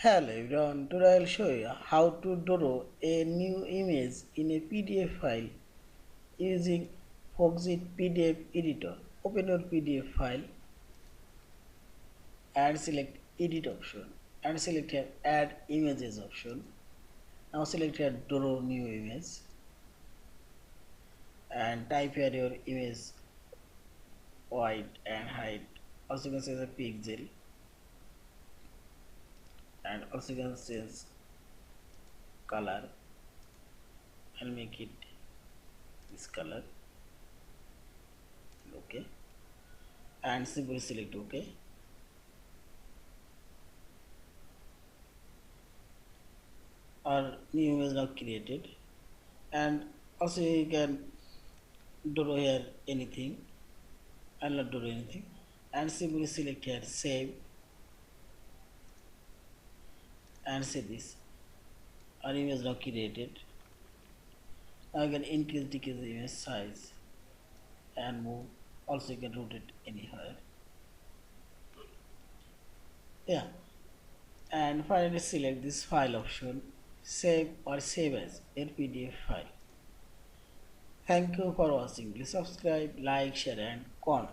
Hello everyone, today I'll show you how to draw a new image in a PDF file using Foxit PDF Editor. Open your PDF file and select Edit option and select here Add Images option. Now select here Draw New Image and type here your image width and height. Also you can say the pixel and also you can change color and make it this color. Okay, and simply select OK. Our new image now created, and also you can draw here anything. I'll not draw anything, and simply select here save and save this. Our image now created. Now you can increase decrease the image size and move. Also you can rotate anywhere. Yeah, and finally select this file option, save or save as a PDF file. Thank you for watching. Please subscribe, like, share and comment.